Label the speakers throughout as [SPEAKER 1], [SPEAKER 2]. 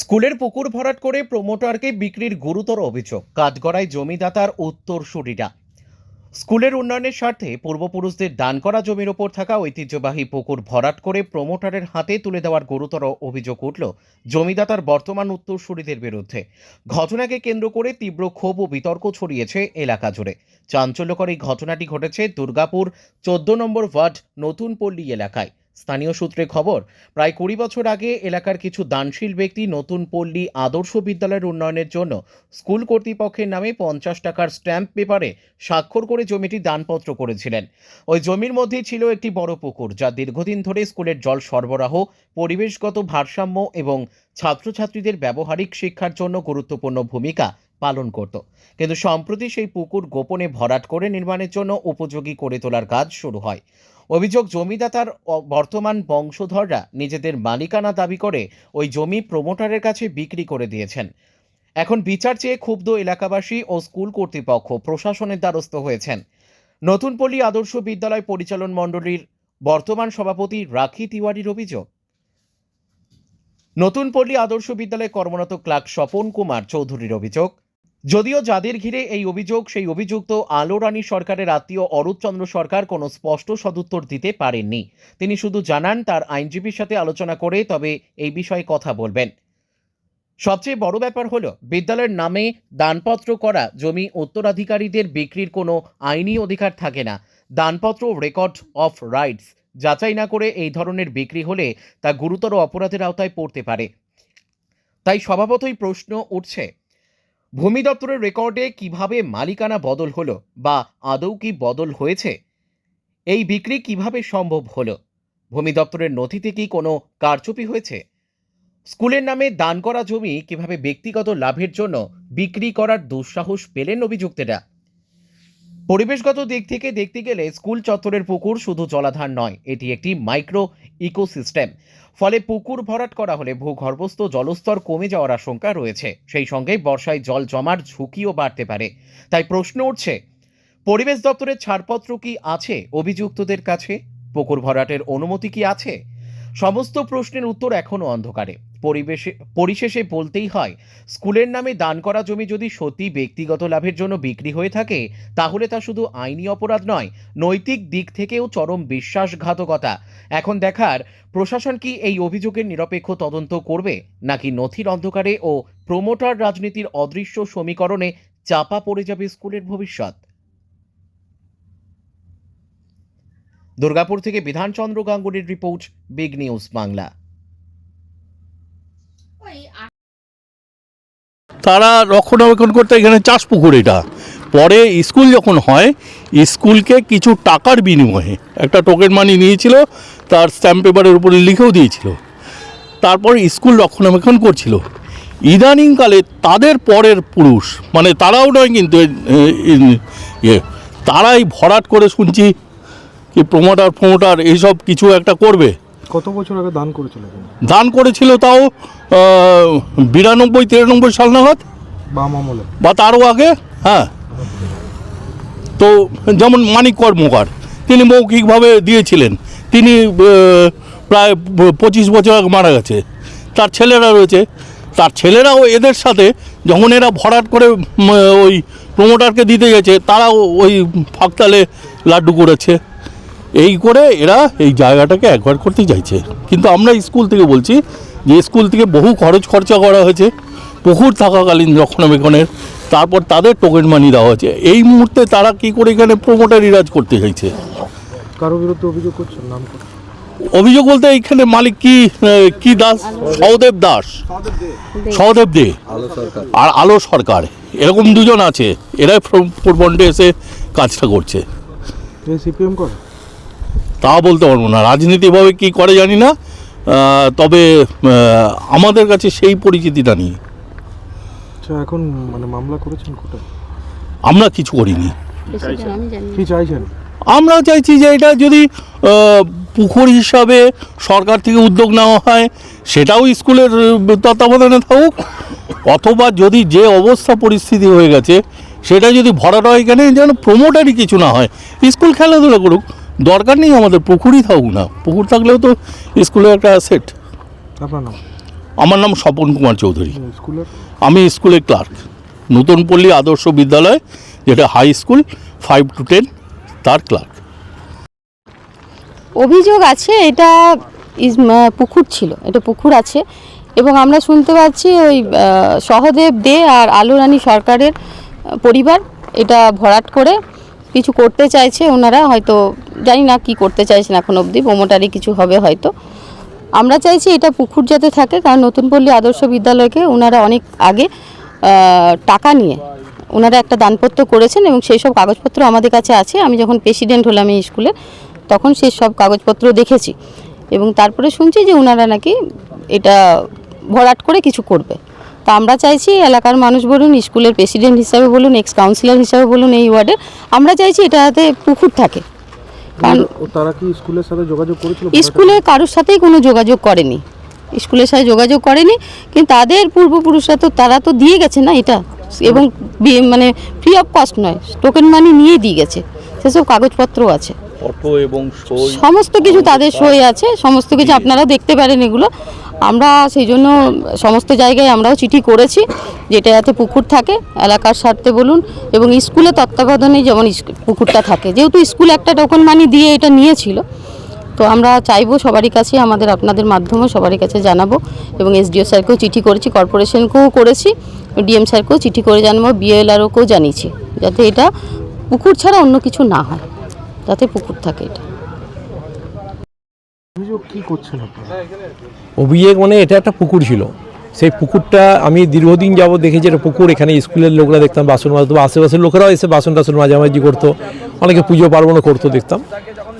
[SPEAKER 1] স্কুলের পুকুর ভরাট করে প্রমোটারকে বিক্রির গুরুতর অভিযোগ। কাঠগড়ায় জমিদাতার উত্তরসূরিরা। স্কুলের উন্নয়নের স্বার্থে পূর্বপুরুষদের দান করা জমির ওপর থাকা ঐতিহ্যবাহী পুকুর ভরাট করে প্রমোটারের হাতে তুলে দেওয়ার গুরুতর অভিযোগ উঠল জমিদাতার বর্তমান উত্তরসূরিদের বিরুদ্ধে। ঘটনাকে কেন্দ্র করে তীব্র ক্ষোভ ও বিতর্ক ছড়িয়েছে এলাকা জুড়ে। চাঞ্চল্যকর এই ঘটনাটি ঘটেছে দুর্গাপুর 14 নম্বর ওয়ার্ড নতুন পল্লী এলাকায়। স্থানীয় সূত্রে খবর, প্রায় 20 বছর আগে এলাকার কিছু দানশীল ব্যক্তি নতুন পল্লী আদর্শ বিদ্যালয়ের উন্নয়নের জন্য স্কুল কর্তৃপক্ষের নামে 50 টাকার স্ট্যাম্প পেপারে স্বাক্ষর করে জমিটি দানপত্র করেছিলেন। ওই জমির মধ্যেই ছিল একটি বড় পুকুর, যা দীর্ঘদিন ধরে স্কুলের জল সরবরাহ, পরিবেশগত ভারসাম্য এবং ছাত্রছাত্রীদের ব্যবহারিক শিক্ষার জন্য গুরুত্বপূর্ণ ভূমিকা পালন করত। কিন্তু সম্প্রতি সেই পুকুর গোপনে ভরাট করে নির্মাণের জন্য উপযোগী করে তোলার কাজ শুরু হয়। অভিযোগ, জমিদাতার বর্তমান বংশধররা নিজেদের মালিকানা দাবি করে ওই জমি প্রমোটারের কাছে বিক্রি করে দিয়েছেন। এখন বিচার চেয়ে ক্ষুব্ধ এলাকাবাসী ও স্কুল কর্তৃপক্ষ প্রশাসনের দ্বারস্থ হয়েছেন। নতুন পল্লী আদর্শ বিদ্যালয় পরিচালন মণ্ডলীর বর্তমান সভাপতি রাখি তিওয়ারির অভিযোগ। নতুন পল্লী আদর্শ বিদ্যালয়ে কর্মরত ক্লার্ক স্বপন কুমার চৌধুরীর অভিযোগ, যদিও যাদের ঘিরে এই অভিযোগ সেই অভিযুক্ত আলো রানী সরকারের আত্মীয় অরূপচন্দ্র সরকার কোনো স্পষ্ট সদুত্তর দিতে পারেননি। তিনি শুধু জানান তার আইনজীবীর সাথে আলোচনা করে তবে এই বিষয়ে কথা বলবেন। সবচেয়ে বড় ব্যাপার হলো, বিদ্যালয়ের নামে দানপত্র করা জমি উত্তরাধিকারীদের বিক্রির কোনো আইনি অধিকার থাকে না। দানপত্র রেকর্ড অফ রাইটস যাচাই না করে এই ধরনের বিক্রি হলে তা গুরুতর অপরাধের আওতায় পড়তে পারে। তাই স্বভাবতই প্রশ্ন উঠছে, ভূমি দপ্তরের রেকর্ডে কিভাবে মালিকানা বদল হলো, বা আদৌ কি বদল হয়েছে? এই বিক্রি কিভাবে সম্ভব হলো? ভূমি দপ্তরের নথিতে কি কোনো কারচুপি হয়েছে? স্কুলের নামে দান করা জমি কিভাবে ব্যক্তিগত লাভের জন্য বিক্রি করার দুঃসাহস পেলেন অভিযুক্তেরা? পরিবেশগত দিক থেকে দেখতে গেলে স্কুল চত্বরের পুকুর শুধু জলাধার নয়, এটি একটি মাইক্রো ইকোসিস্টেম। ফলে পুকুর ভরাট করা হলে ভূগর্ভস্থ জলস্তর কমে যাওয়ার আশঙ্কা রয়েছে। সেই সঙ্গে বর্ষায় জল জমার ঝুঁকিও বাড়তে পারে। তাই প্রশ্ন উঠছে, পরিবেশ দপ্তরের ছাড়পত্র কি আছে অভিযুক্তদের কাছে? পুকুর ভরাটের অনুমতি কি আছে? সমস্ত প্রশ্নের উত্তর এখনও অন্ধকারে। পরিশেষে বলতেই হয়, স্কুলের নামে দান করা জমি যদি সত্যি ব্যক্তিগত লাভের জন্য বিক্রি হয়ে থাকে, তাহলে তা শুধু আইনি অপরাধ নয়, নৈতিক দিক থেকেও চরম বিশ্বাসঘাতকতা। এখন দেখার, প্রশাসন কি এই অভিযোগের নিরপেক্ষ তদন্ত করবে, নাকি নথির অন্ধকারে ও প্রমোটার রাজনীতির অদৃশ্য সমীকরণে চাপা পড়ে যাবে স্কুলের ভবিষ্যৎ। দুর্গাপুর থেকে বিধানচন্দ্র গাঙ্গুলির রিপোর্ট, বিগ নিউজ বাংলা।
[SPEAKER 2] তারা রক্ষণাবেক্ষণ করতে এখানে চাষ পুকুর, এটা পরে স্কুল যখন হয়, স্কুলকে কিছু টাকার বিনিময়ে একটা টোকেন মানি নিয়েছিল, তার স্ট্যাম্প পেপারের উপরে লিখেও দিয়েছিল। তারপর স্কুল রক্ষণাবেক্ষণ করছিল। ইদানিংকালে তাদের পরের পুরুষ, মানে তারাও নয় কিন্তু তারাই ভরাট করে শুনছি কি প্রমোটার এইসব কিছু একটা করবে।
[SPEAKER 3] কত বছর আগে
[SPEAKER 2] দান করেছিল তাও 92-93 সাল নাগাদ, বা তারও আগে। হ্যাঁ, তো যেমন মানিক কর্মকার, তিনি মৌখিকভাবে দিয়েছিলেন। তিনি প্রায় 25 বছর আগে মারা গেছে। তার ছেলেরা রয়েছে, তার ছেলেরাও এদের সাথে যখন এরা ভরাট করে ওই প্রমোটারকে দিতে গেছে, তারাও ওই ফাঁকতালে লাড্ডু করেছে। এই করে এরা এই জায়গাটাকে একবার করতে চাইছে। কিন্তু আমরা স্কুল থেকে বলছি যে স্কুল থেকে বহু খরচা করা হয়েছে পুকুর থাকাকালীন রক্ষণাবেক্ষণের, তারপর তাদের টোকেন মানি দেওয়া হয়েছে। এই মুহূর্তে তারা কি করে এখানে প্রমোটারি রাজ করতে চাইছে।
[SPEAKER 3] কারো বিরুদ্ধে অভিযোগ করছেন? নাম
[SPEAKER 2] অভিযোগ বলতে এইখানে মালিক কি দাস, সহদেব দে আর আলো সরকার, এরকম দুজন আছে। এরাই ফ্রন্টে এসে কাজটা করছে।
[SPEAKER 3] সিপিএম করে
[SPEAKER 2] তা বলতে পারবো না, রাজনীতিভাবে কি করে জানি না, তবে আমাদের কাছে সেই পরিচিতিটা নেই।
[SPEAKER 3] আচ্ছা, এখন মানে মামলা করেছেন কোর্টে?
[SPEAKER 2] আমরা কিছু করিনি।
[SPEAKER 3] কি চাইছেন?
[SPEAKER 2] আমরা চাইছি যে এটা যদি পুকুর হিসাবে সরকার থেকে উদ্যোগ নেওয়া হয়, সেটাও স্কুলের তত্ত্বাবধানে থাকুক, অথবা যদি যে অবস্থা পরিস্থিতি হয়ে গেছে সেটা যদি ভরাট হয়, এখানে যেন প্রমোটারই কিছু না হয়, স্কুল খেলাধুলা করুক। দরকার নেই আমাদের পুকুরই থাকুক না, পুকুর থাকলেও তো স্কুলের একটা অ্যাসেট।
[SPEAKER 3] আপনার নাম?
[SPEAKER 2] আমার নাম স্বপন কুমার চৌধুরী।
[SPEAKER 3] স্কুলের
[SPEAKER 2] আমি স্কুলের ক্লার্ক, নতুনপল্লী আদর্শ বিদ্যালয়, যেটা হাই স্কুল 5 to 10, তার ক্লার্ক।
[SPEAKER 4] অভিযোগ আছে এটা পুকুর ছিল, এটা পুকুর আছে এবং আমরা শুনতে পাচ্ছি ওই সহদেব দে আর আলো রানী সরকারের পরিবার এটা ভরাট করে কিছু করতে চাইছে। ওনারা হয়তো জানি না কি করতে চাইছেন এখন অবধি, প্রোমোটারি কিছু হবে হয়তো। আমরা চাইছি এটা পুকুর যাতে থাকে, কারণ নতুনপল্লী আদর্শ বিদ্যালয়কে ওনারা অনেক আগে টাকা নিয়ে ওনারা একটা দানপত্র করেছেন এবং সেই সব কাগজপত্র আমাদের কাছে আছে। আমি যখন প্রেসিডেন্ট হলাম এই স্কুলে তখন সেই সব কাগজপত্র দেখেছি এবং তারপরে শুনছি যে ওনারা নাকি এটা ভরাট করে কিছু করবে। তা আমরা চাইছি এলাকার মানুষ বলুন, স্কুলের প্রেসিডেন্ট হিসাবে বলুন, এক্স কাউন্সিলর হিসাবে বলুন, এই ওয়ার্ডের আমরা চাইছি এটাতে পুকুর থাকে। কারণ
[SPEAKER 3] তারা কি স্কুলের সাথে যোগাযোগ করেছিল?
[SPEAKER 4] স্কুলে কারোর সাথেই কোনো যোগাযোগ করেনি, স্কুলের সাথে যোগাযোগ করেনি, কিন্তু তাদের পূর্বপুরুষরা তো তারা তো দিয়ে গেছে না এটা, এবং মানে ফ্রি অফ কস্ট নয়, টোকেন মানি নিয়ে দিয়ে গেছে, সেসব কাগজপত্র আছে,
[SPEAKER 2] ফটো এবং সই
[SPEAKER 4] সমস্ত কিছু তাদের সই আছে, সমস্ত কিছু আপনারা দেখতে পারেন এগুলো। আমরা সেই জন্য সমস্ত জায়গায় আমরাও চিঠি করেছি যেটা যাতে পুকুর থাকে এলাকার স্বার্থে বলুন, এবং স্কুলে তত্ত্বাবধানে যেমন পুকুরটা থাকে, যেহেতু স্কুল একটা টোকেন মানি দিয়ে এটা নিয়েছিল। তো আমরা চাইবো সবারই কাছে, আমাদের আপনাদের মাধ্যমে সবারই কাছে জানাবো, এবং এসডিও স্যারকেও চিঠি করেছি, কর্পোরেশনকেও করেছি, ডিএম স্যারকেও চিঠি করে জানাবো, বিএলআরওকেও জানিয়েছি, যাতে এটা পুকুর ছাড়া অন্য কিছু না হয়, যাতে পুকুর থাকে এটা।
[SPEAKER 3] অভিযোগ কি করছেন আপনারা?
[SPEAKER 5] অভিযোগ মানে এটা একটা পুকুর ছিল, সেই পুকুরটা আমি দীর্ঘদিন যাবত দেখেছি এটা পুকুর। এখানে স্কুলের লোকরা দেখতাম বাসন মাজতো, আশেপাশের লোকেরাও এসে বাসন টাসন মাঝামাঝি করতো, অনেকে পুজো পার্বণও করতো দেখতাম।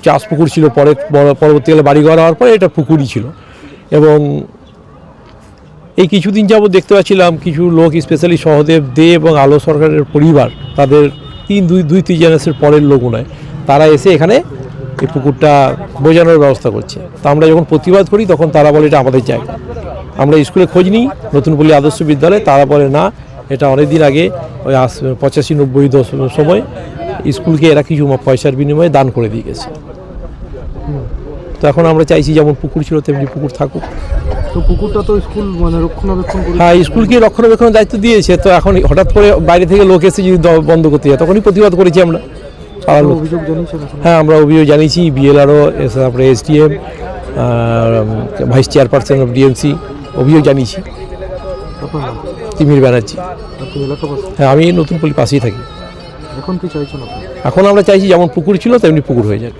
[SPEAKER 5] চাষ পুকুর ছিল, পরবর্তীকালে বাড়িঘর হওয়ার পরে এটা পুকুরই ছিল। এবং এই কিছুদিন যাবত দেখতে পাচ্ছিলাম কিছু লোক, স্পেশালি সহদেব দে এবং আলো সরকারের পরিবার, তাদের দুই তিন জেনারেশনের পরের লোক নয়, তারা এসে এখানে এই পুকুরটা বোঝানোর ব্যবস্থা করছে। তা আমরা যখন প্রতিবাদ করি তখন তারা বলে এটা আমাদের জায়গা। আমরা স্কুলে খোঁজ নিই, নতুনপল্লী আদর্শ বিদ্যালয়ে, তারা বলে না, এটা অনেক দিন আগে ওই 85-90 সময় স্কুলকে এরা কিছু পয়সার বিনিময়ে দান করে দিয়ে গেছে। তো এখন আমরা চাইছি যেমন পুকুর ছিল তেমনি পুকুর থাকুক।
[SPEAKER 3] তো পুকুরটা তো স্কুল মানে রক্ষণাবেক্ষণ করে।
[SPEAKER 5] হ্যাঁ, স্কুলকে রক্ষণাবেক্ষণের দায়িত্ব দিয়েছে, তো এখন হঠাৎ করে বাইরে থেকে লোক এসে যদি বন্ধ করতে যায় তখনই প্রতিবাদ করেছি আমরা।
[SPEAKER 3] অভিযোগ জানিয়েছেন?
[SPEAKER 5] হ্যাঁ, আমরা অভিযোগ জানিয়েছি, বিএলআরও, তারপরে SDM, vice chairperson of DMC অভিযোগ জানিয়েছি।
[SPEAKER 3] আপনার নাম?
[SPEAKER 5] তিমির ব্যানার্জি।
[SPEAKER 3] আপনি এলাকাবাসী?
[SPEAKER 5] হ্যাঁ, আমি নতুনপল্লী পাশেই থাকি।
[SPEAKER 3] এখন কি চাইছেন আপনি?
[SPEAKER 5] এখন আমরা চাইছি যেমন পুকুর ছিল তেমনি পুকুর হয়ে যাবে।